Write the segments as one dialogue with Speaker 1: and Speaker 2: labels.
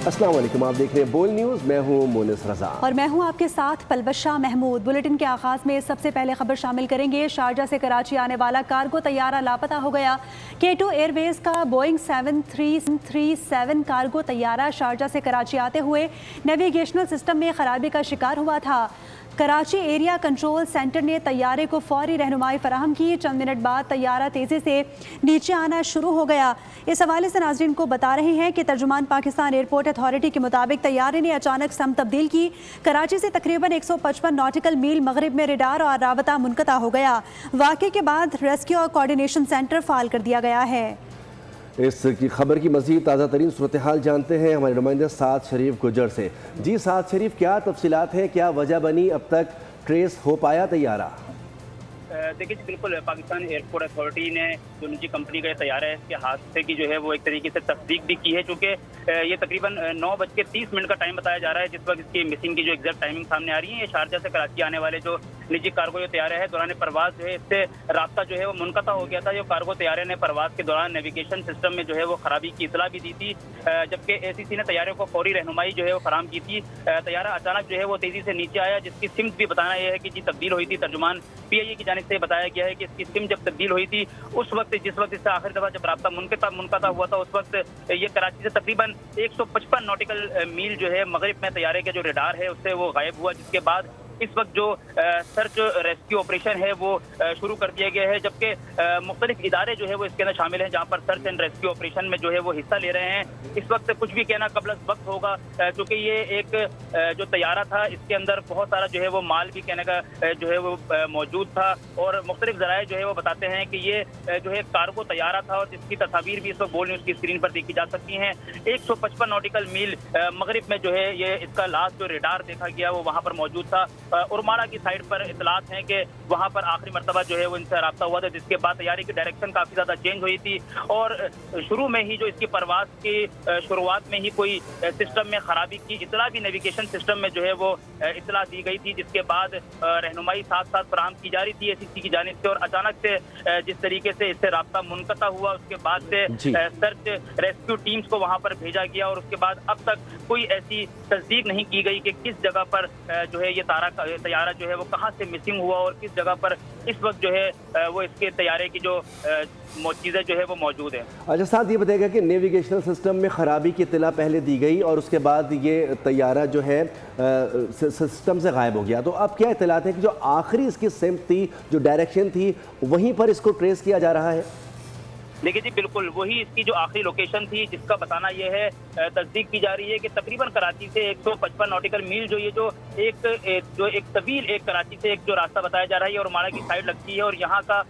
Speaker 1: अस्सलाम वालेकुम, आप देख रहे हैं बोल न्यूज़। मैं हूं मोनिस रजा
Speaker 2: और मैं हूं आपके साथ पलबशा महमूद। बुलेटिन के आगाज में सबसे पहले खबर शामिल करेंगे। शारजा से कराची आने वाला कार्गो तैयारा लापता हो गया। K2 एयरवेज का बोइंग 7337 कार्गो तैयारा शारजा से कराची आते हुए नेविगेशनल सिस्टम में खराबी का शिकार हुआ था। कराची एरिया कंट्रोल सेंटर ने तैयारे को फौरी रहनुमाई फराहम की। चंद मिनट बाद तैयारा तेज़ी से नीचे आना शुरू हो गया। इस हवाले से नाज़रीन को बता रहे हैं कि तर्जुमान पाकिस्तान एयरपोर्ट अथॉरिटी के मुताबिक तैयारे ने अचानक सम तब्दील की। कराची से तकरीबन 155 नॉटिकल मील मगरिब में रडार और राबता मुनक़ता हो गया। वाक़े के बाद रेस्क्यू और कोऑर्डिनेशन सेंटर फ़ाल कर दिया गया है।
Speaker 1: इसकी खबर की मज़ीद ताज़ा तरीन सूरत हाल जानते हैं हमारे नुमाइंदे साद शरीफ गुजर से। जी साद शरीफ, क्या तफसीलात हैं, क्या वजह बनी, अब तक ट्रेस हो पाया तैयारा?
Speaker 3: देखिए बिल्कुल, पाकिस्तान एयरपोर्ट अथॉरिटी ने जो निजी कंपनी का तैयारा है इसके हादसे की जो है वो एक तरीके से तस्दीक भी की है, क्योंकि ये तकरीबन 9:30 का टाइम बताया जा रहा है जिस वक्त इसकी मिसिंग की जो एग्जैक्ट टाइमिंग सामने आ रही है। ये शारजा से कराची आने वाले जो निजी कार्गो जो तैयारे है दौरान परवाज जो है इससे रास्ता जो है वो मुनक़ता हो गया था। जो कार्गो तैयारे ने परवाज के दौरान नेविगेशन सिस्टम में जो है वो खराबी की इतला भी दी थी, जबकि ACC ने तैयारे को फौरी रहनुमाई जो है वो फराम की थी। तैयारा अचानक जो है वो तेजी से नीचे आया, जिसकी सिम्त भी बताना यह है कि जी तब्दील हुई थी। तर्जुमान PIA की जानिब से बताया गया है कि इसकी सिम जब तब्दील हुई थी उस वक्त जिस वक्त इससे आखिरी दफा जब रास्ता मुनक़ता हुआ था उस वक्त ये कराची से तकरीबन 155 नॉटिकल मील जो है मगरिब में तैयारे का जो रडार है उससे वो गायब हुआ, जिसके बाद इस वक्त जो सर्च रेस्क्यू ऑपरेशन है वो शुरू कर दिया गया है। जबकि मुख्तलिफ इदारे जो है वो इसके अंदर शामिल हैं जहाँ पर सर्च एंड रेस्क्यू ऑपरेशन में जो है वो हिस्सा ले रहे हैं। इस वक्त कुछ भी कहना कबल वक्त होगा, क्योंकि ये एक जो तैयारा था इसके अंदर बहुत सारा जो है वो माल भी कहने का जो है वो मौजूद था, और मुख्तलिफ ज़राए जो है वो बताते हैं कि ये जो है कार्गो तैयारा था और जिसकी तस्वीर भी इस वक्त बोल न्यूज़ की स्क्रीन पर देखी जा सकती हैं। 155 नॉटिकल मील मगरिब में जो है ये इसका लास्ट जो रडार देखा गया वो वहाँ पर मौजूद था। उर्माड़ा की साइड पर इतलात हैं कि वहाँ पर आखिरी मरतबा जो है वो इनसे राब्ता हुआ था, जिसके बाद तैयारी की डायरेक्शन काफ़ी ज़्यादा चेंज हुई थी और शुरू में ही जो इसकी परवास की शुरुआत में ही कोई सिस्टम में खराबी की इतला भी नेविगेशन सिस्टम में जो है वो इतला दी गई थी, जिसके बाद रहनुमाई साथ साथ फराहम की जा रही थी ACC की जानिब से। और अचानक से जिस तरीके से इससे राब्ता मुनक़ता हुआ उसके बाद से सर्च रेस्क्यू टीम्स को वहाँ पर भेजा गया और उसके बाद अब तक कोई ऐसी तस्दीक नहीं की गई कि किस जगह पर जो है ये तैयारा जो है वो कहाँ से मिसिंग हुआ और किस जगह पर इस वक्त जो है वो इसके तैयारे की जो चीज़ें जो है वो मौजूद है।
Speaker 1: अच्छा साथ ये बताएगा कि नेविगेशनल सिस्टम में ख़राबी की इत्तला पहले दी गई और उसके बाद ये तैयारा जो है सिस्टम से गायब हो गया, तो अब क्या इत्तलात है कि जो आखिरी इसकी सिम्त थी, जो डायरेक्शन थी, वहीं पर इसको ट्रेस किया जा रहा है?
Speaker 3: देखिए जी बिल्कुल, वही इसकी जो आखिरी लोकेशन थी जिसका बताना यह है, तस्दीक की जा रही है कि तकरीबन कराची से 155 नॉटिकल मील जो ये जो एक तवील एक कराची से एक जो रास्ता बताया जा रहा है और उर्माड़ा की साइड लगती है, और यहाँ का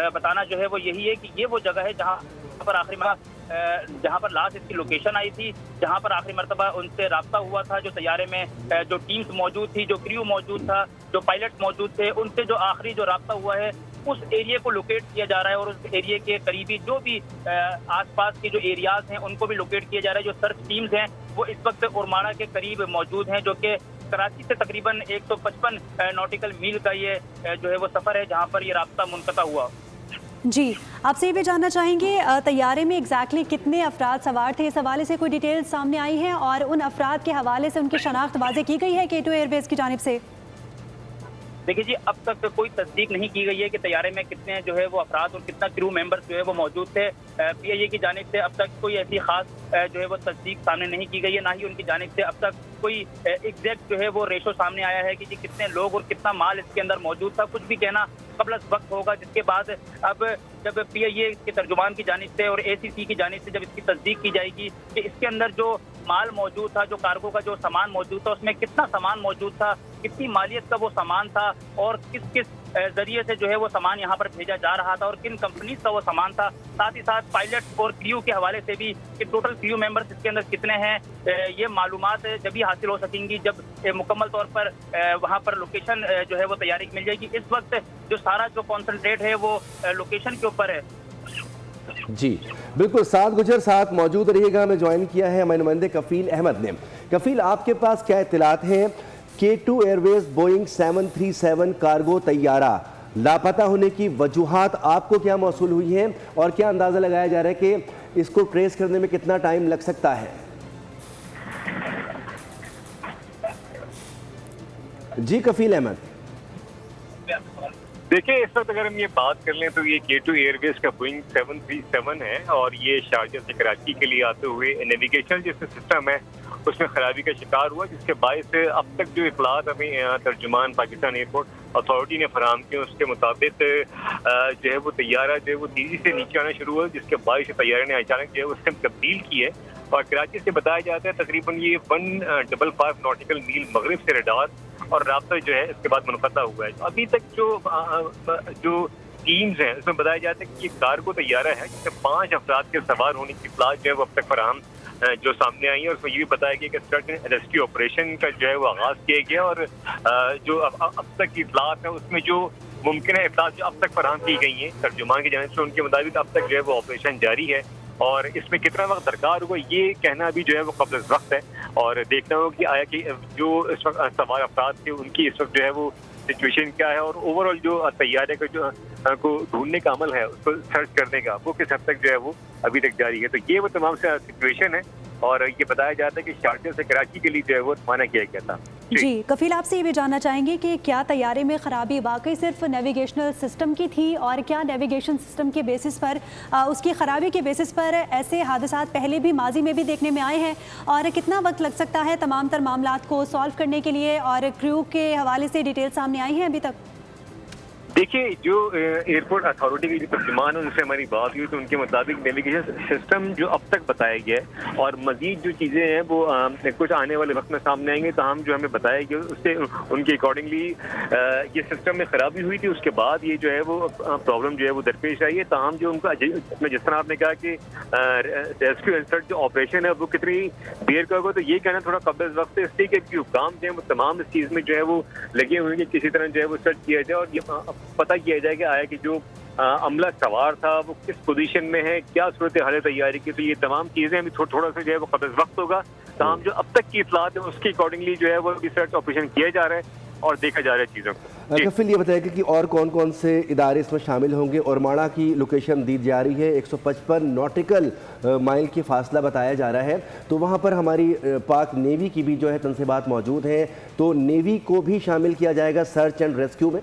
Speaker 3: बताना जो है वो यही है कि ये वो जगह है जहाँ पर जहाँ पर लास्ट इसकी लोकेशन आई थी, जहाँ पर आखिरी मरतबा उनसे राब्ता हुआ था। जो तैयारे में जो टीम्स मौजूद थी, जो क्रू मौजूद था, जो पायलट मौजूद थे, उनसे जो आखिरी जो राब्ता हुआ है उस एरिया को लोकेट किया जा रहा है और उस एरिया के करीबी जो भी आसपास के जो एरियाज हैं उनको भी लोकेट किया जा रहा है। जो सर्च टीम्स हैं वो इस वक्त उर्माड़ा के करीब मौजूद हैं, जो कि कराची से तकरीबन 155 नॉटिकल मील का ये जो है वो सफ़र है जहाँ पर ये राब्ता मुनक़ता हुआ।
Speaker 2: जी, आपसे ये भी जानना चाहेंगे तैयारे में एग्जैक्टली कितने अफराद सवार थे, इस हवाले से कोई डिटेल सामने आई है और उन अफराद के हवाले से उनकी शनाख्त वाज़ेह की गई है K2 एयरवेज की जानिब से?
Speaker 3: देखिए जी, अब तक कोई तस्दीक नहीं की गई है कि तैयारे में कितने जो है वो अफराद और कितना क्रू मेंबर्स जो है वो मौजूद थे। PIA की जानिब से अब तक कोई ऐसी खास जो है वो तस्दीक सामने नहीं की गई है, ना ही उनकी जानिब से अब तक कोई एग्जैक्ट जो है वो रेशो सामने आया है कि जी कितने लोग और कितना माल इसके अंदर मौजूद था। कुछ भी कहना कबल वक्त होगा, जिसके बाद अब जब PIA के तर्जुमान की जानिब से और ACC की जानिब से जब इसकी तस्दीक की जाएगी कि इसके अंदर जो माल मौजूद था, जो कार्गो का जो सामान मौजूद था, उसमें कितना सामान मौजूद था, कितनी मालियत का वो सामान था और किस किस जरिए से जो है वो सामान यहाँ पर भेजा जा रहा था और किन कंपनीज का वो सामान था। साथ ही साथ पायलट और क्रू के हवाले से भी कि टोटल क्रू मेंबर्स इसके अंदर कितने हैं, ये मालूमात जब भी हासिल हो सकेंगी जब मुकम्मल तौर पर वहाँ पर लोकेशन जो है वो तैयारी मिल जाएगी। इस वक्त जो सारा जो कॉन्सनट्रेट है वो लोकेशन के ऊपर है।
Speaker 1: जी बिल्कुल, साद गुजर साथ मौजूद रहिएगा। हमें ज्वाइन किया है हमारे नुमाइंदे कफील अहमद ने। कफील, आपके पास क्या इत्तलात हैं? K2 एयरवेज बोइंग 737 कार्गो तैयारा लापता होने की वजूहात आपको क्या मौसूल हुई हैं और क्या अंदाज़ा लगाया जा रहा है कि इसको ट्रेस करने में कितना टाइम लग सकता है? जी कफील अहमद।
Speaker 4: देखिए, इस वक्त अगर हम ये बात कर लें तो ये K2 एयरवेज का बोइंग 737 है और ये शारजा से कराची के लिए आते हुए नेविगेशनल जो सिस्टम है उसमें खराबी का शिकार हुआ, जिसके बायस अब तक जो इतलात हमें तर्जुमान पाकिस्तान एयरपोर्ट अथॉरिटी ने फराहम की उसके मुताबिक जो है वो तैयारा जो है वो तेजी से नीचे आना शुरू हुआ, जिसके बायस तैयारे ने अचानक जो है उससे तब्दील की है और कराची से बताया जाता है तकरीबन ये 155 नॉटिकल मील मगरिब से रडार और राब्ता जो है इसके बाद मुनक़ता हुआ है। अभी तक जो टीम्स हैं उसमें बताया जाता है कि ये कार्गो तैयारा है जिसमें 5 अफराद के सवार होने की इत्तलात जो है वो अब तक फराहम जो सामने आई है और उसमें ये भी बताया गया कि सर्च एंड रेस्क्यू ऑपरेशन का जो है वो आगाज़ किया गया और जो अब तक की इत्तलात है उसमें जो मुमकिन है इत्तलात जो अब तक फराहम की गई हैं तर्जुमान की जानिब से उनके मुताबिक अब तक जो है वो ऑपरेशन जारी है और इसमें कितना वक्त दरकार हुआ ये कहना भी जो है वो कब्ल वक्त है और देखना होगा कि आया कि जो इस वक्त सवार अफराद थे उनकी इस वक्त जो है वो सिचुएशन क्या है और ओवरऑल जो तैयारी का जो को ढूंढने का अमल है उसको सर्च करने का वो किस हद तक जो है वो अभी तक जारी है। तो ये वो तमाम से सिचुएशन है और ये बताया जाता है कि शारजा से कराची के लिए जो है वो रवाना किया गया था।
Speaker 2: जी कफील, आपसे ये भी जानना चाहेंगे कि क्या तैयारे में ख़राबी वाकई सिर्फ नेविगेशनल सिस्टम की थी और क्या नेविगेशन सिस्टम के बेसिस पर उसकी ख़राबी के बेसिस पर ऐसे हादसा पहले भी माजी में भी देखने में आए हैं और कितना वक्त लग सकता है तमाम तर मामलात को सॉल्व करने के लिए और क्रू के हवाले से डिटेल सामने आई हैं अभी तक?
Speaker 4: देखिए, जो एयरपोर्ट अथॉरिटी के जो तर्जुमान है उनसे हमारी बात हुई तो उनके मुताबिक नेविगेशन सिस्टम जो अब तक बताया गया है और मजीद जो चीज़ें हैं वो कुछ आने वाले वक्त में सामने आएंगे तो हम जो हमें बताया गया उससे उनके अकॉर्डिंगली ये सिस्टम में ख़राबी हुई थी उसके बाद ये जो है वो प्रॉब्लम जो है वो दरपेश आई है। ताहम जो उनका जिस तरह आपने कहा कि रेस्क्यू एंड सर्च जो ऑपरेशन है वो कितनी देर का होगा तो ये कहना थोड़ा कब्ल वक्त है इसलिए कि हुकाम जो है वो तमाम इस चीज़ में जो है वो लगे हुए हैं कि किसी तरह जो है वो सर्च किया जाए और ये पता किया जाए कि आया कि जो अमला सवार था वो किस पोजीशन में है, क्या सूरत हाल तैयारी की। तो ये तमाम चीज़ें अभी थोड़ा सा जो है वो कब्ल वक्त होगा। तमाम जो अब तक की इत्तलात है उसके अकॉर्डिंगली जो है वो रिसर्च ऑपरेशन किया जा रहा है और देखा जा रहा है चीज़ों को।
Speaker 1: कफील, ये बताएगा कि और कौन कौन से इदारे इसमें शामिल होंगे और माड़ा की लोकेशन दी जा रही है 155 नॉटिकल माइल की फासला बताया जा रहा है तो वहाँ पर हमारी पाक नेवी की भी जो है तनसीबात मौजूद है तो नेवी को भी शामिल किया जाएगा सर्च एंड रेस्क्यू में?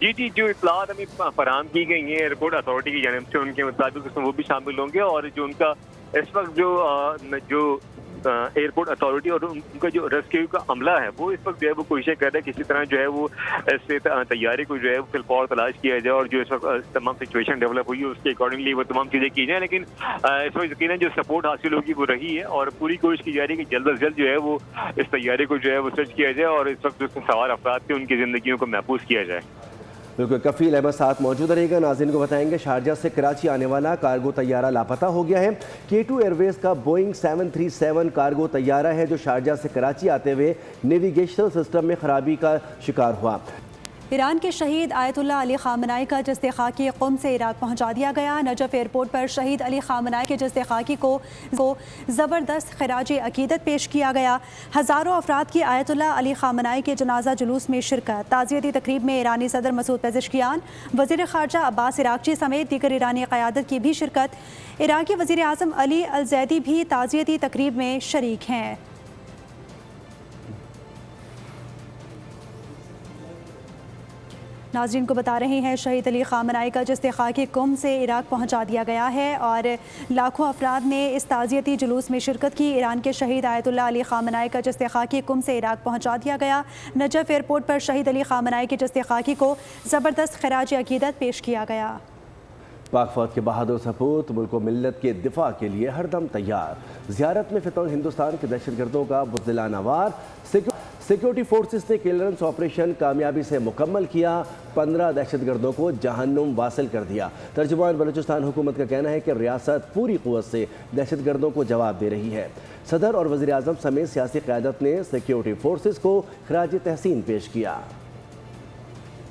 Speaker 4: जी, जो इत्तलात हमें फराहम की गई हैं एयरपोर्ट अथॉरिटी की जानिब से उनके मुताबिक उसमें वो भी शामिल होंगे और जो उनका इस वक्त जो एयरपोर्ट अथॉरिटी और उनका जो रेस्क्यू का अमला है वो इस वक्त जो है वो कोशिश कर रहा है किसी तरह जो है वो ऐसे तैयारी को जो है फिलफौर तलाश किया जाए और जो इस वक्त तमाम सिचुएशन डेवलप हुई है उसके अकॉर्डिंगली वो तमाम चीज़ें की जाए। लेकिन इस वक्त यकीनन जो सपोर्ट हासिल होगी वो रही है और पूरी कोशिश की जा रही है कि जल्द अज जल्द जो है वो इस तैयारी को जो है वो सर्च किया जाए और इस वक्त जो सवार अफराद थे उनकी ज़िंदगियों को महफूज किया जाए।
Speaker 1: बिल्कुल, कफील अहमद साथ मौजूद रहेगा। नाज़रीन को बताएंगे शारजा से कराची आने वाला कार्गो तैयारा लापता हो गया है। K2 एयरवेज का बोइंग 737 कार्गो तैयारा है जो शारजा से कराची आते हुए नेविगेशनल सिस्टम में खराबी का शिकार हुआ।
Speaker 2: ईरान के शहीद आयतुल्लाह अली ख़ामनाई का जस्ते खाकी क़ुम से इराक पहुंचा दिया गया। नजफ़ एयरपोर्ट पर शहीद अली ख़ामनाई के जस्ते खाकी को ज़बरदस्त खराज अकीदत पेश किया गया। हज़ारों अफराद की आयतुल्लाह अली ख़ामनाई के जनाजा जुलूस में शिरकत। ताज़ियती तकरीब में ईरानी सदर मसूद पेज़ेश्कियान, वज़ीर ख़ारजा अब्बास इराक़ची समेत दीगर ईरानी क़यादत की भी शिरकत। इराक़ी वज़ीर आज़म अली अल ज़ैदी भी ताज़ियती तकरीब में शरीक हैं। नाज़रीन को बता रहे हैं शहीद अली ख़ामनाई का जस्ते खाकी क़ुम से इराक पहुंचा दिया गया है और लाखों अफराद ने इस ताज़ियती जुलूस में शिरकत की। ईरान के शहीद आयतुल्लाह अली ख़ामनाई का जस्ते खाकी क़ुम से इराक पहुंचा दिया गया। नजफ़ एयरपोर्ट पर शहीद अली ख़ामनाई के जस्ते खाकी को ज़बरदस्त खराज अकीदत पेश किया गया।
Speaker 1: पाक फ़ौज के बहादुर सपूत मुल्क व मिल्लत के दिफा के लिए हरदम तैयार। ज़ियारत में फ़ितौर हिंदुस्तान के दहशतगर्दों का बुज़दिलाना वार। सिक्योरिटी फोर्सेस ने क्लियरेंस ऑपरेशन कामयाबी से मुकम्मल किया। 15 दहशतगर्दों को जहन्नुम वासिल कर दिया। तर्जुमान बलूचिस्तान हुकूमत का कहना है कि रियासत पूरी क़ुव्वत से दहशतगर्दों को जवाब दे रही है। सदर और वज़ीर आज़म समेत सियासी क़यादत ने सिक्योरिटी फोर्सेस को खराज तहसीन पेश किया।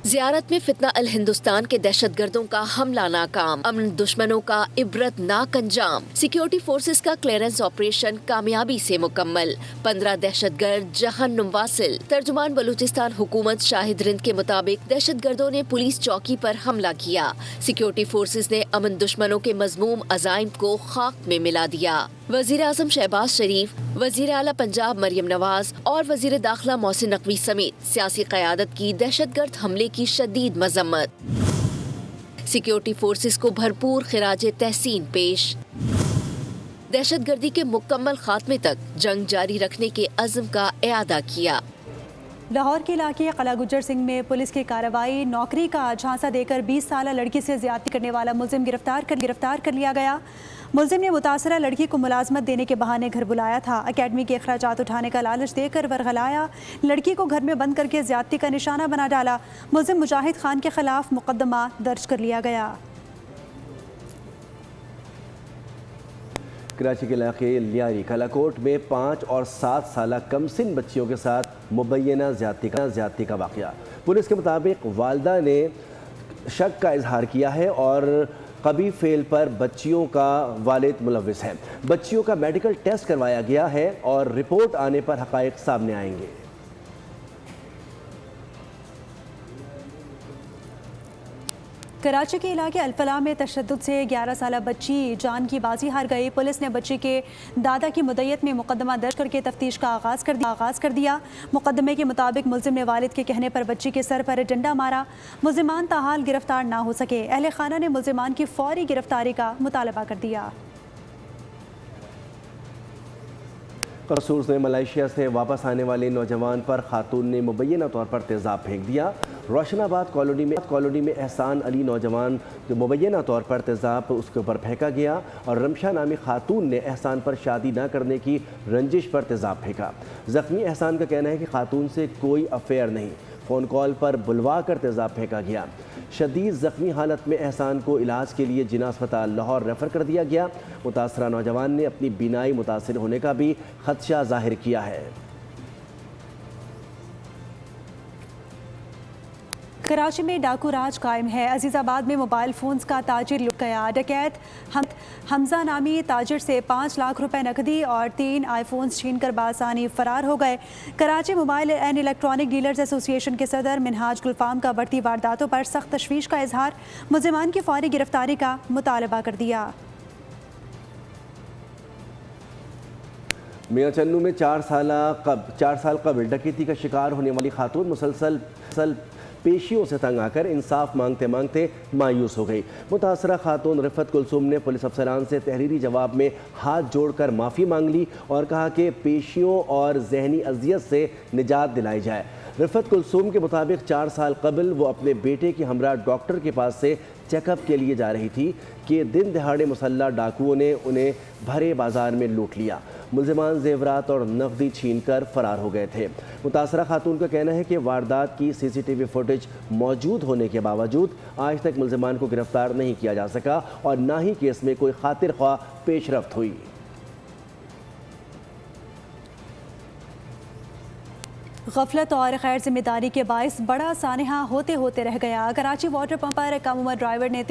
Speaker 5: ज़ियारत में फितना अल हिंदुस्तान के दहशतगर्दों का हमला नाकाम, अमन दुश्मनों का इबरतनाक अंजाम। सिक्योरिटी फोर्सेस का क्लियरेंस ऑपरेशन कामयाबी से मुकम्मल, 15 दहशतगर्द जहन्नुम वासिल। तर्जुमान बलूचिस्तान हुकूमत शाहिद रिंद के मुताबिक दहशतगर्दों ने पुलिस चौकी पर हमला किया। सिक्योरिटी फोर्सेस ने अमन दुश्मनों के मजमूम अज़ाइम को खाक में मिला दिया। वज़ीर आज़म शहबाज शरीफ, वज़ीर आला पंजाब मरियम नवाज और वज़ीर दाखिला मोहसिन नकवी समेत सियासी क़यादत की दहशतगर्द हमले की शदीद मजम्मत। सिक्योरिटी फोर्सेस को भरपूर खिराजे तहसीन पेश। दहशतगर्दी के मुकम्मल खात्मे तक जंग जारी रखने के अज़्म का इआदा किया।
Speaker 2: लाहौर के इलाके कला गुज्जर सिंह में पुलिस की कार्रवाई, नौकरी का झांसा देकर 20 साल लड़की से ज्यादती करने वाला मुलजिम गिरफ्तार कर लिया गया। मुलजिम ने मुतासरा लड़की को मुलाजमत देने के बहाने घर बुलाया था। अकेडमी के अखराजात उठाने का लालच देकर वरगलाया, लड़की को घर में बंद करके ज्यादती का निशाना बना डाला। मुलजिम मुजाहिद खान के खिलाफ मुकदमा दर्ज कर लिया गया।
Speaker 1: कराची के इलाके लियारी कलाकोट में 5 और 7 साल कमसिन बच्चियों के साथ मुबैना ज़्यादती का वाक़या। पुलिस के मुताबिक वालदा ने शक का इजहार किया है और कभी फेल पर बच्चियों का वालिद मुलव्विस है। बच्चियों का मेडिकल टेस्ट करवाया गया है और रिपोर्ट आने पर हक़ाइक़ सामने आएंगे।
Speaker 2: कराची के इलाके अल-फलाह में तशद्दुद से 11 साल बच्ची जान की बाजी हार गई। पुलिस ने बच्ची के दादा की मुद्दत में मुकदमा दर्ज करके तफ्तीश का आगाज़ कर दिया। मुकदमे के मुताबिक मुलजिम ने वालिद के कहने पर बच्ची के सर पर डंडा मारा। मुलजिमान ताहाल गिरफ्तार ना हो सके। अहले खाना ने मुलजिमान की फौरी गिरफ्तारी का मुतालबा कर दिया।
Speaker 1: कसूर में मलेशिया से वापस आने वाले नौजवान पर खातून ने मुबैना तौर पर तेज़ाब फेंक दिया। रोशनाबाद कॉलोनी में एहसान अली नौजवान जो मुबैना तौर पर तेज़ाब उसके ऊपर फेंका गया और रमशा नामी खातून ने एहसान पर शादी न करने की रंजिश पर तेज़ाब फेंका। ज़ख्मी एहसान का कहना है कि खातून से कोई अफेयर नहीं, फ़ोन कॉल पर बुलवा कर तेज़ाब फेंका गया। शदीद ज़ख्मी हालत में एहसान को इलाज के लिए जिना अस्पताल लाहौर रेफ़र कर दिया गया। मुतासरा नौजवान ने अपनी बीनाई मुतासर होने का भी खदशा ज़ाहिर किया है।
Speaker 2: कराची में डाकू राज कायम है। अजीज़ाबाद में मोबाइल फ़ोन्स का ताजिर लुट गया। डकैत हमजा नामी ताजिर से 5 लाख रुपए नकदी और 3 आईफोन्स छीनकर बासानी फरार हो गए। Karachi mobile and electronic dealers association के सदर मिनहाज गुलफाम का बढ़ती वारदातों पर सख्त तशवीश का इजहार, मुलजिमान की फौरी गिरफ्तारी का मुतालबा कर दिया।
Speaker 1: मियां चन्नू में 4 साल कबल डकैती का शिकार होने वाली खातून मुसलसल पेशियों से तंग आकर इंसाफ मांगते मांगते मायूस हो गई। मुतासरा खातून रिफत कुलसूम ने पुलिस अफसरान से तहरीरी जवाब में हाथ जोड़कर माफ़ी मांग ली और कहा कि पेशियों और जहनी अजियत से निजात दिलाई जाए। रिफत कुलसूम के मुताबिक 4 साल कबल वो अपने बेटे के हमरा डॉक्टर के पास से चेकअप के लिए जा रही थी कि दिन दहाड़े मुसल्लह डाकुओं ने उन्हें भरे बाजार में लूट लिया। मुलजिमान जेवरात और नकदी छीन कर फरार हो गए थे। मुतासरा खातून का कहना है कि वारदात की CCTV फुटेज मौजूद होने के बावजूद आज तक मुलजिमान को गिरफ्तार नहीं किया जा सका और ना ही केस में कोई खातिर ख्वाह पेशरफ्त हुई।
Speaker 2: गफलत और गैर जिम्मेदारी के बायस बड़ा सानहा होते होते रह गया। कराची वाटर पंप पर कम उम्र ड्राइवर ने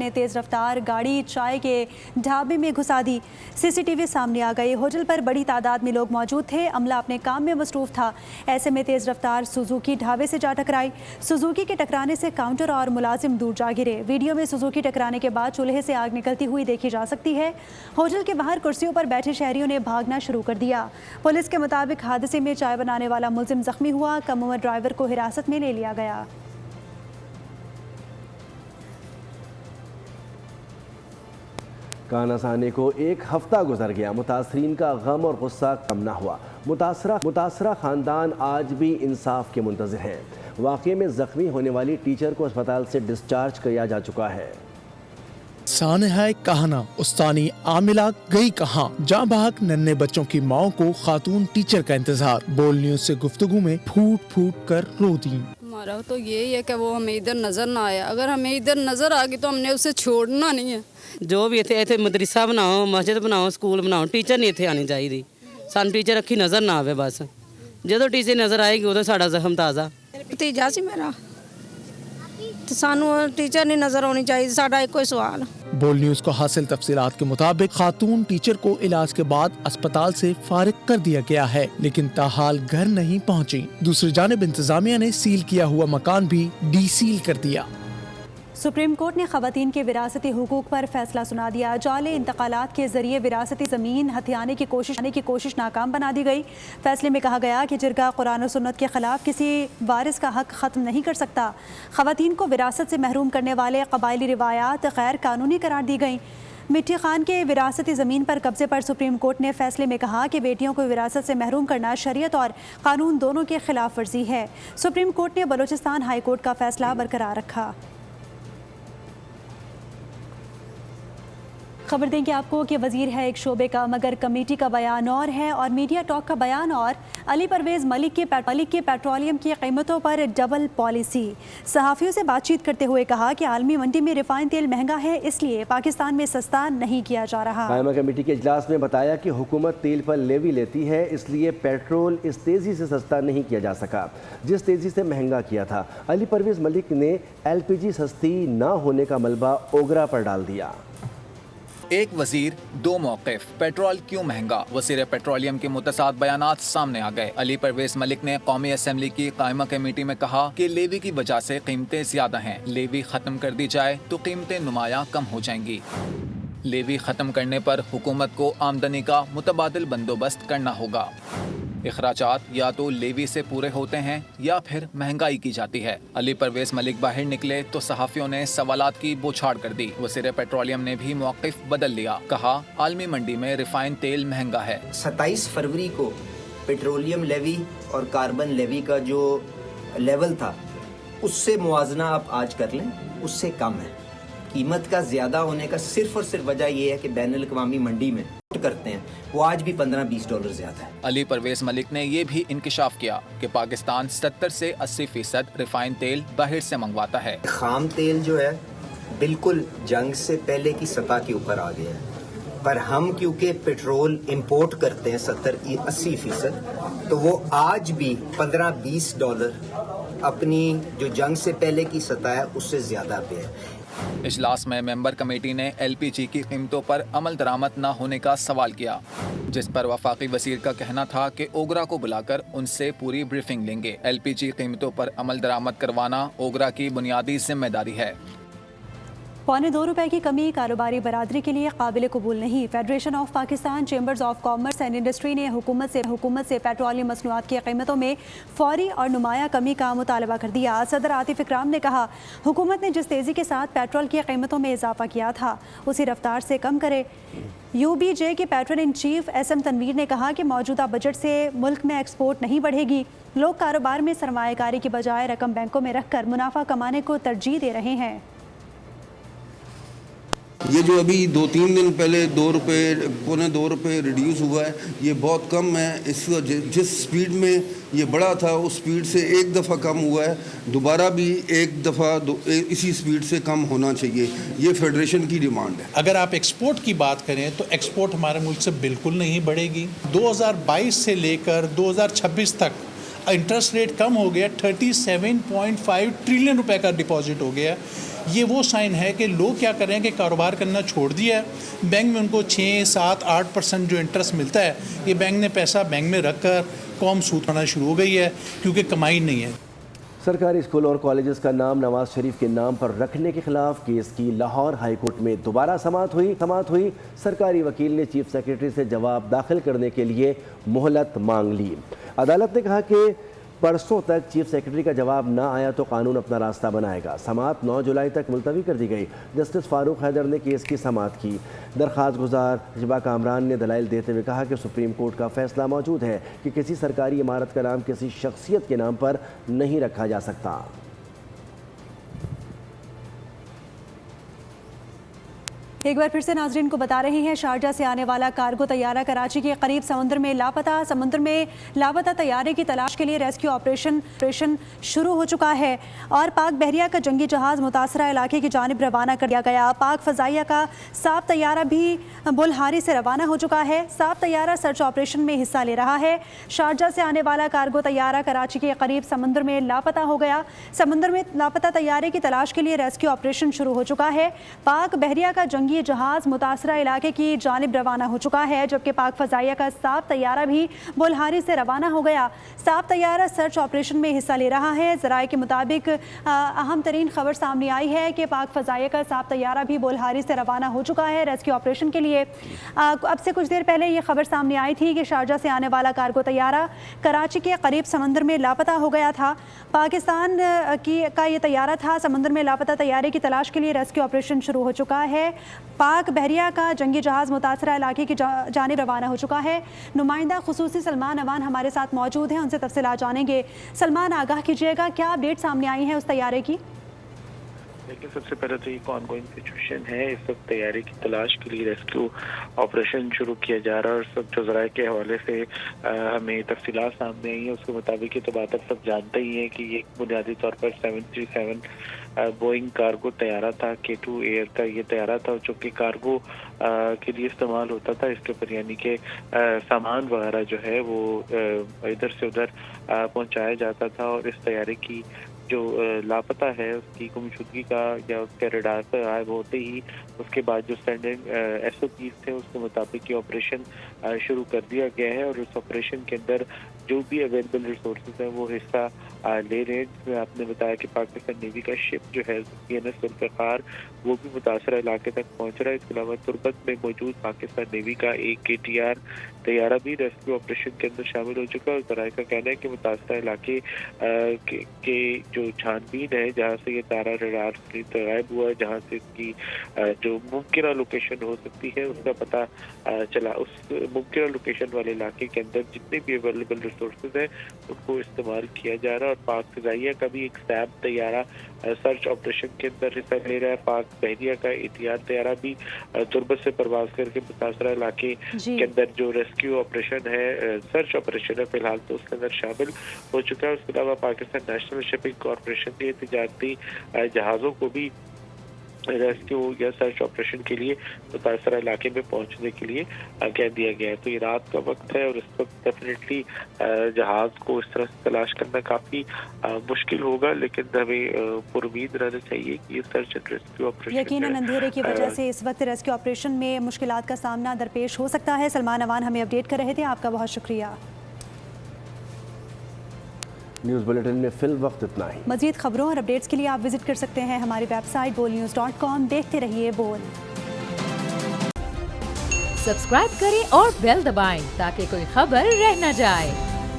Speaker 2: तेज़ रफ्तार गाड़ी चाय के ढाबे में घुसा दी। CCTV सामने आ गई। होटल पर बड़ी तादाद में लोग मौजूद थे। अमला अपने काम में मसरूफ़ था। ऐसे में तेज़ रफ्तार सुजुकी ढाबे से जा टकराई। सुजुकी के टकराने से काउंटर और मुलाजिम दूर जा गिरे। वीडियो में सुजुकी टकराने के बाद चूल्हे से आग निकलती हुई देखी जा सकती है। होटल के बाहर कुर्सियों पर बैठे शहरियों ने भागना शुरू कर दिया। पुलिस के मुताबिक हादसे में चाय बनाने वाला मुलजिम जख्मी हुआ। कम उम्र ड्राइवर को हिरासत में ले लिया गया।
Speaker 1: कानासाने को 1 हफ्ता गुजर गया, मुतासरीन का गम और गुस्सा कम ना हुआ। मुतासरा खानदान आज भी इंसाफ के मुंतज़िर हैं। वाक़े में जख्मी होने वाली टीचर को अस्पताल से डिस्चार्ज किया जा चुका है।
Speaker 6: सानहा कहना उस्तानी आमिला गई कहाँ, जहाँ बहक नन्हे बच्चों की माओ को खातून टीचर का इंतजार, बोलने से गुफ्तगू में फूट फूट कर रो दी।
Speaker 7: हमारा तो यही है कि वो हमें इधर नजर ना आया। अगर हमें इधर नजर आ गई तो हमने उसे छोड़ना नहीं है।
Speaker 8: जो भी इतने मदरसा बनाओ, मस्जिद बनाओ, स्कूल बनाओ, टीचर नहीं इतने आनी चाहिए। सान टीचर अखी नजर ना आवे। बस जो टीचर नजर आएगी उदो साडा जख्म ताज़ा।
Speaker 7: भतीजा सी मेरा तो सानू टीचर नहीं नजर आनी चाहिए, साडा एक कोई सवाल।
Speaker 6: बोल न्यूज को हासिल तफसीलात के मुताबिक खातून टीचर को इलाज के बाद अस्पताल से फारिग कर दिया गया है, लेकिन ताहाल घर नहीं पहुंची। दूसरी जानिब इंतजामिया ने सील किया हुआ मकान भी डीसील कर दिया।
Speaker 2: सुप्रीम कोर्ट ने खवातीन के विरासती हुकूक पर फैसला सुना दिया। जाले इंतकालात के जरिए विरासती ज़मीन हथियाने की कोशिश नाकाम बना दी गई। फैसले में कहा गया कि जिरगा कुरान और सुन्नत के खिलाफ किसी वारिस का हक ख़त्म नहीं कर सकता। खवातीन को विरासत से महरूम करने वाले कबायली रिवायात गैर कानूनी करार दी गई। मिट्टी खान के विरासती ज़मीन पर कब्जे पर सुप्रीम कोर्ट ने फैसले में कहा कि बेटियों को विरासत से महरूम करना शरीयत और कानून दोनों के खिलाफ वर्जी है। सुप्रीम कोर्ट ने बलूचिस्तान हाई कोर्ट का फैसला बरकरार रखा। खबर दें कि आपको कि वज़ीर है एक शोबे का मगर कमेटी का बयान और है और मीडिया टॉक का बयान और। अली परवेज़ मलिक के पेट्रोलियम की कीमतों पर डबल पॉलिसी। सहाफ़ियों से बातचीत करते हुए कहा कि आलमी मंडी में रिफाइन तेल महंगा है, इसलिए पाकिस्तान में सस्ता नहीं किया जा रहा।
Speaker 1: कायमा कमेटी के इजलास में बताया कि हुकूमत तेल पर लेवी लेती है, इसलिए पेट्रोल इस तेज़ी से सस्ता नहीं किया जा सका जिस तेज़ी से महंगा किया था। अली परवेज़ मलिक ने LPG सस्ती ना होने का मलबा ओगरा पर डाल दिया।
Speaker 9: एक वजीर दो मौक़िफ़, पेट्रोल क्यों महंगा। वज़ीर पेट्रोलियम के मुतसाद बयानात सामने आ गए। अली परवेज़ मलिक ने कौमी असम्बली की कायमा कमेटी में कहा कि लेवी की वजह से कीमतें ज़्यादा हैं, लेवी ख़त्म कर दी जाए तो कीमतें नुमायां कम हो जाएंगी। लेवी ख़त्म करने पर हुकूमत को आमदनी का मुतबादिल बंदोबस्त करना होगा। इखराजात या तो लेवी से पूरे होते हैं या फिर महंगाई की जाती है। अली परवेज़ मलिक बाहर निकले तो सहाफ़ियों ने सवालात की बौछार कर दी। वज़ीर पेट्रोलियम ने भी मौक़िफ़ बदल लिया, कहा आलमी मंडी में रिफाइन तेल महंगा है।
Speaker 10: 27 फरवरी को पेट्रोलियम लेवी और कार्बन लेवी का जो लेवल था उससे मुआजना आप आज कर लें, उससे कम है। कीमत का ज़्यादा होने का सिर्फ और सिर्फ वजह यह है कि बैनुल अक़वामी मंडी में करते हैं, वो आज भी $15-20 ज़्यादा है।
Speaker 9: अली परवेज़ मलिक ने ये भी इंकिशाफ किया कि पाकिस्तान 70 से 80% रिफाइन तेल बाहर से मंगवाता है।
Speaker 10: खाम तेल जो है बिल्कुल जंग से पहले की सतह के ऊपर आ गया है, पर हम क्योंकि पेट्रोल इंपोर्ट करते हैं 70-80%, तो वो आज भी $15-20 अपनी जो जंग से पहले की सतह है उससे ज़्यादा पे है।
Speaker 9: इजलास में मेंबर कमेटी ने LPG की कीमतों पर अमल दरामद न होने का सवाल किया, जिस पर वफाकी वज़ीर का कहना था कि ओगरा को बुलाकर उनसे पूरी ब्रीफिंग लेंगे। LPG कीमतों पर अमल दरामद करवाना ओगरा की बुनियादी जिम्मेदारी है।
Speaker 2: ₹2.25 की कमी कारोबारी बरादरी के लिए काबिल कबूल नहीं। Federation of Pakistan chambers of commerce and industry ने हुकूमत से पेट्रोलियम मसनूआत की कीमतों में फौरी और नुमाया कमी का मुतालबा कर दिया। सदर आतिफ इकराम ने कहा हुकूमत ने जिस तेज़ी के साथ पेट्रोल की कीमतों में इजाफा किया था उसी रफ्तार से कम करे। UBJ के patron in chief SM Tanveer ने कहा कि मौजूदा बजट से मुल्क में एक्सपोर्ट नहीं बढ़ेगी। लोग कारोबार में सरमायाकारी की बजाय रकम बैंकों में रख कर मुनाफा कमाने को तरजीह दे रहे हैं।
Speaker 11: ये जो अभी 2-3 दिन पहले ₹2.25 रिड्यूस हुआ है, ये बहुत कम है। इसका जिस स्पीड में ये बढ़ा था उस स्पीड से एक दफ़ा कम हुआ है, दोबारा भी एक दफ़ा इसी स्पीड से कम होना चाहिए। ये फेडरेशन की डिमांड है।
Speaker 12: अगर आप एक्सपोर्ट की बात करें तो एक्सपोर्ट हमारे मुल्क से बिल्कुल नहीं बढ़ेगी। 2022 से लेकर 2026 तक इंटरेस्ट रेट कम हो गया, 37.5 ट्रिलियन रुपए का डिपॉजिट हो गया। ये वो साइन है कि लोग क्या कर रहे हैं कि कारोबार करना छोड़ दिया है। बैंक में उनको 6, 7, 8% जो इंटरेस्ट मिलता है, ये बैंक ने पैसा बैंक में रख कर कौम सूद खाना शुरू हो गई है क्योंकि कमाई नहीं है।
Speaker 1: सरकारी स्कूल और कॉलेजेस का नाम नवाज शरीफ के नाम पर रखने के खिलाफ केस की लाहौर हाई कोर्ट में दोबारा समाअत हुई। सरकारी वकील ने चीफ सेक्रेटरी से जवाब दाखिल करने के लिए मोहलत मांग ली। अदालत ने कहा कि परसों तक चीफ सेक्रेटरी का जवाब ना आया तो कानून अपना रास्ता बनाएगा। समाअत 9 जुलाई तक मुलतवी कर दी गई। जस्टिस फारूक हैदर ने केस की समाअत की। दरख्वास्त गुजार हिबा कामरान ने दलाइल देते हुए कहा कि सुप्रीम कोर्ट का फैसला मौजूद है कि किसी सरकारी इमारत का नाम किसी शख्सियत के नाम पर नहीं रखा जा सकता।
Speaker 2: एक बार फिर से नाजरीन को बता रहे हैं, शारजा से आने वाला कार्गो तैयारा कराची के करीब समुद्र में लापता तैयारे की तलाश के लिए रेस्क्यू ऑपरेशन शुरू हो चुका है और पाक बहरिया का जंगी जहाज़ मुतासरा इलाके की जानिब रवाना कर दिया गया। पाक फ़ज़ाइया का साफ तैयारा भी बुल्हारी से रवाना हो चुका है। साफ तैयारा सर्च ऑपरेशन में हिस्सा ले रहा है। शारजा से आने वाला कार्गो तैयारा कराची के करीब समुद्र में लापता हो गया। समुद्र में लापता तैयारे की तलाश के लिए रेस्क्यू ऑपरेशन शुरू हो चुका है। पाक बहरिया का जंगी जहाज मुतासरा इलाके की जानिब रवाना हो चुका है, जबकि पाक फ़ज़ाइया का साफ तैयारा भी बुल्हारी से रवाना हो गया। साफ तैयारा सर्च ऑपरेशन में हिस्सा ले रहा है। ज़राए के मुताबिक अहम तरीन खबर सामने आई है कि पाक फ़ज़ाइया का साफ तैयारा भी बुल्हारी से रवाना हो चुका है रेस्क्यू ऑपरेशन के लिए। अब से कुछ देर पहले ये खबर सामने आई थी कि शारजा से आने वाला कार्गो तैयारा कराची के करीब समंदर में लापता हो गया था। पाकिस्तान का ये तैयारा था। समंदर में लापता तैयारे की तलाश के लिए रेस्क्यू ऑपरेशन शुरू हो चुका है। पाक बहरिया का जंगी जहाज़ मुतासरा इलाके की जानिब रवाना हो चुका है। नुमाइंदा खुसूसी सलमान अवान हमारे साथ मौजूद हैं, उनसे तफसीलात जानेंगे। सलमान, आगाह कीजिएगा, क्या अपडेट सामने आई है उस तैयारे की?
Speaker 13: देखिए, सबसे पहले तो एक ऑनगोइंग सिचुएशन है। इस वक्त तैयारी की तलाश के लिए रेस्क्यू ऑपरेशन शुरू किया जा रहा है और इस वक्त जो ज़राए के हवाले से हमें तफसीलात सामने आई है उसके मुताबिक ये तो बात आप सब जानते ही हैं कि ये बुनियादी तौर पर 737 बोइंग कार्गो तैयारा था। K2 एयर का ये तैयारा था जो कि कार्गो के लिए इस्तेमाल होता था। इसके ऊपर यानी कि सामान वगैरह जो है वो इधर से उधर पहुंचाया जाता था और इस तैयारे की जो लापता है उसकी गुमशुदगी का या उसके रडार पर गायब होते ही उसके बाद जो स्टैंडर्ड SOPs थे उसके मुताबिक ये ऑपरेशन शुरू कर दिया गया है और उस ऑपरेशन के अंदर जो भी अवेलेबल रिसोर्सेज हैं वो हिस्सा ले रहे हैं। जिसमें आपने बताया कि पाकिस्तान नेवी का शिप जो है PNS जुल्फ़िकार वो भी मुतासरा इलाके तक पहुंच रहा है। इसके अलावा तुर्बत में मौजूद पाकिस्तान नेवी का एक KTR तैयारा भी रेस्क्यू ऑपरेशन के अंदर शामिल हो चुका है और ज़राए का कहना है कि मुतासरा इलाके के जो छानबीन है जहाँ से ये तारा रडार से गायब हुआ है, जहाँ से इसकी जो मुमकिन लोकेशन हो सकती है उसका पता चला। उस मुमकिन लोकेशन वाले इलाके के अंदर जितने भी अवेलेबल रिसोर्सेज हैं उनको इस्तेमाल किया जा रहा है और पाक फ़ज़ाइया का भी एक सैब तैयारा सर्च ऑपरेशन के अंदर हिस्सा ले रहा है। पाक बहरिया का ATR तैयारा भी तुर्बत से परवाज करके मुतासरा इलाके के अंदर जो रेस्क्यू ऑपरेशन है, सर्च ऑपरेशन है फिलहाल तो उसके अंदर शामिल हो चुका है। उसके अलावा पाकिस्तान नेशनल शिपिंग कॉरपोरेशन के तिजारती जहाज़ों को भी रेस्क्यू या सर्च ऑपरेशन के लिए मुतासरा इलाके में पहुंचने के लिए कह दिया गया है। तो ये रात का वक्त है और इस वक्त डेफिनेटली जहाज को इस तरह से तलाश करना काफी मुश्किल होगा, लेकिन हमें पुरुमीद रहना चाहिए कि ये सर्च एंड रेस्क्यू ऑपरेशन
Speaker 2: यकीनन अंधेरे की वजह से इस वक्त रेस्क्यू ऑपरेशन में मुश्किलात का सामना दरपेश हो सकता है। सलमान अवान हमें अपडेट कर रहे थे, आपका बहुत शुक्रिया।
Speaker 1: न्यूज़ बुलेटिन में फिल वक्त इतना ही।
Speaker 2: मज़ीद खबरों और अपडेट्स के लिए आप विजिट कर सकते हैं हमारी वेबसाइट bolnews.com। देखते रहिए बोल।
Speaker 14: सब्सक्राइब करें और बेल दबाएं ताकि कोई खबर रह न जाए।